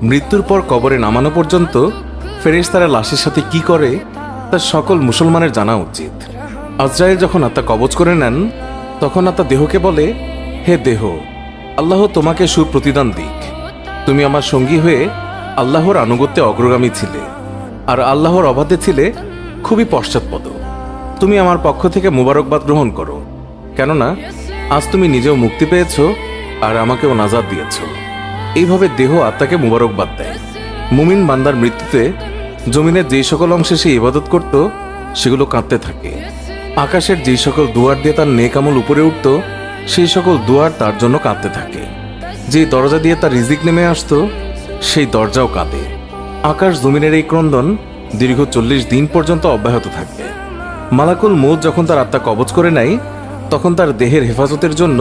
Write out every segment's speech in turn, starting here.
মৃত্যুর পর কবরে নামানো পর্যন্ত ফেরেশতারা লাশের সাথে কি করে তা সকল মুসলমানের জানা উচিত। আজরাইল যখন আত্মা কবজ করে নেন তখন আত্মা দেহকে বলে, হে দেহ, আল্লাহ তোমাকে সুপ্রতিদান দিক। তুমি আমার সঙ্গী হয়ে আল্লাহর আনুগত্যে অগ্রগামী ছিলে, আর আল্লাহর অবাধে ছিলে খুবই পশ্চাৎপদ। তুমি আমার পক্ষ থেকে মুবারকবাদ গ্রহণ করো, কেননা আজ তুমি নিজেও মুক্তি পেয়েছ আর আমাকেও নাজাত দিয়েছ। এইভাবে দেহ আত্মাকে মুবারকবাদ দেয়। মুমিন বান্দার মৃত্যুতে জমিনের যেই সকল অংশে সে ইবাদত করত সেগুলো কাঁদতে থাকে। আকাশের যেই সকল দুয়ার দিয়ে তার নেক আমল উপরে উঠত সেই সকল দুয়ার তার জন্য কাঁদতে থাকে। যে দরজা দিয়ে তার রিজিক নেমে আসতো সেই দরজাও কাঁদে। আকাশ জমিনের এই ক্রন্দন দীর্ঘ 40 দিন পর্যন্ত অব্যাহত থাকবে। মালাকুল মউত যখন তার আত্মা কবজ করে নেয় তখন তার দেহের হেফাজতের জন্য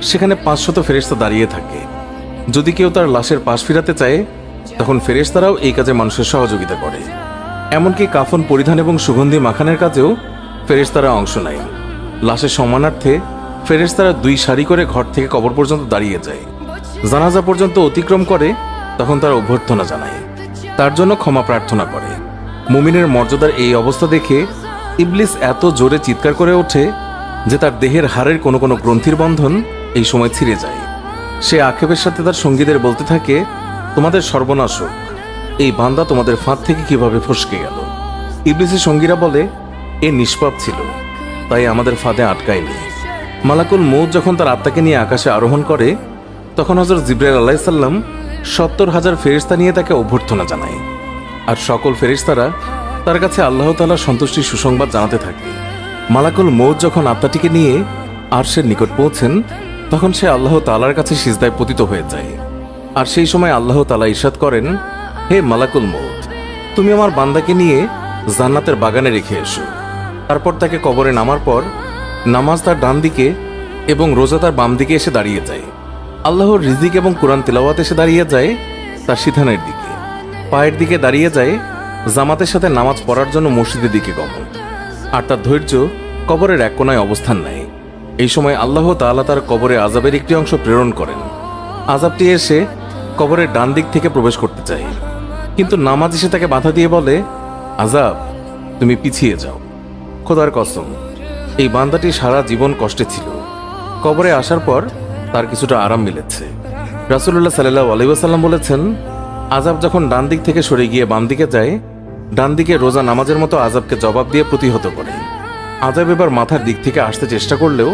সেখানে 500 ফেরেশতা দাঁড়িয়ে থাকে। যদি কেউ তার লাশের পাশ ফিরাতে চায় তখন ফেরেশতারাও এই কাজে মানুষের সহযোগিতা করে। এমনকি কাফন পরিধান এবং সুগন্ধি মাখানের কাজেও ফেরেশতারা অংশ নেয়। লাশের সম্মানার্থে ফেরেশতারা 2 সারি করে ঘর থেকে কবর পর্যন্ত দাঁড়িয়ে যায়। জানাজা পর্যন্ত অতিক্রম করে তখন তারা অভ্যর্থনা জানায়, তার জন্য ক্ষমা প্রার্থনা করে। মুমিনের মর্যাদার এই অবস্থা দেখে ইবলিস এত জোরে চিৎকার করে ওঠে যে তার দেহের হাড়ের কোনো কোনো গ্রন্থির বন্ধন এই সময় ছিঁড়ে যায়। সে আক্ষেপের সাথে তার সঙ্গীদের বলতে থাকে, তোমাদের সর্বনাশ হোক, এই বান্দা তোমাদের ফাঁদ থেকে কিভাবে ফসকে গেল। ইবলিসের সঙ্গীরা বলে, এ নিষ্পাপ ছিল, তাই আমাদের ফাঁদে আটকায়নি। মালাকুল মউত যখন তার আত্মাকে নিয়ে আকাশে আরোহণ করে তখন হযরত জিবরাইল আলাইহিস সালাম 70,000 ফেরেশতা নিয়ে তাকে অভ্যর্থনা জানায়। আর সকল ফেরেশতারা তার কাছে আল্লাহ তাআলার সন্তুষ্টির সুসংবাদ জানাতে থাকে। মালাকুল মউত যখন আত্মাটিকে নিয়ে আরশের নিকট পৌঁছেন তখন সে আল্লাহ তাআলার কাছে সিজদায় পতিত হয়ে যায়। আর সেই সময় আল্লাহ তাআলা ইরশাদ করেন, হে মালাকুল মউত, তুমি আমার বান্দাকে নিয়ে জান্নাতের বাগানে রেখে এসো। তারপর তাকে কবরে নামার পর নামাজ তার ডান দিকে এবং রোজা তার বাম দিকে এসে দাঁড়িয়ে যায়। আল্লাহর রিজিক এবং কোরআন তেলাওয়াত এসে দাঁড়িয়ে যায় তার সিধানের দিকে। পায়ের দিকে দাঁড়িয়ে যায় জামাতের সাথে নামাজ পড়ার জন্য মসজিদের দিকে গমন। আর তার ধৈর্য কবরের এক কোনায় অবস্থান নেয়। এই সময় আল্লাহ তাআলা তার কবরে আযাবের একটি অংশ প্রেরণ করেন। আযাবটি এসে কবরের ডান দিক থেকে প্রবেশ করতে চায়, কিন্তু নামাজ এসে তাকে বাধা দিয়ে বলে, আযাব, তুমি পিছিয়ে যাও। খোদার কসম, এই বান্দাটি সারা জীবন কষ্টে ছিল, কবরে আসার পর তার কিছুটা আরাম মিলেছে। রাসূলুল্লাহ সাল্লাল্লাহু আলাইহি ওয়াসাল্লাম বলেছেন, আযাব যখন ডান দিক থেকে সরে গিয়ে বাম দিকে যায়, ডান দিকে রোজা নামাজের মতো আযাবকে জবাব দিয়ে প্রতিহত করে। আযাব এবার মাথার দিক থেকে আসতে চেষ্টা করলেও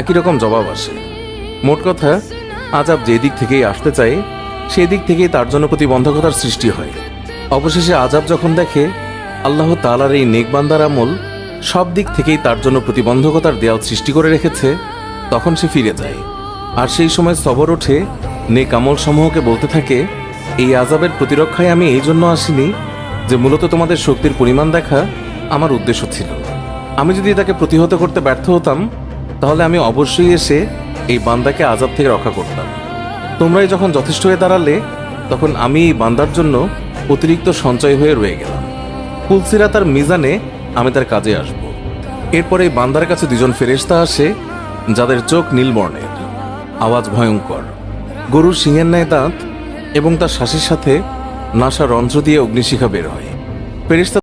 একই রকম জবাব আসে। মোট কথা, আযাব যে দিক থেকেই আসতে চায় সেই দিক থেকেই তার জন্য প্রতিবন্ধকতার সৃষ্টি হয়। অবশেষে আযাব যখন দেখে আল্লাহ তাআলার এই নেক বান্দার আমল সব দিক থেকেই তার জন্য প্রতিবন্ধকতার দেয়াল সৃষ্টি করে রেখেছে তখন সে ফিরে যায়। আর সেই সময় সবর ওঠে নেক আমল সমূহকে বলতে থাকে, এই আযাবের প্রতিরক্ষায় আমি এই জন্য আসিনি যে মূলত তোমাদের শক্তির পরিমাণ দেখা আমার উদ্দেশ্য ছিল। আমি যদি তাকে প্রতিহত করতে ব্যর্থ হতাম তাহলে আমি অবশ্যই এসে এই বান্দাকে আযাব থেকে রক্ষা করতাম। তোমরাই যখন যথেষ্ট হয়ে দাঁড়ালে তখন আমি এই বান্দার জন্য অতিরিক্ত সঞ্চয় হয়ে রয়ে গেলাম। পুলসিরাত আর মিজানে আমি তার কাজে আসব। এরপরে এই বান্দার কাছে 2 জন ফেরেশতা আসে যাদের চোখ নীল বর্ণের, আওয়াজ ভয়ঙ্কর, গরুর শিঙের ন্যায় দাঁত এবং তার শ্বাসের সাথে নাসা রন্ধ্র দিয়ে অগ্নিশিখা বের হয়। ফেরেশতা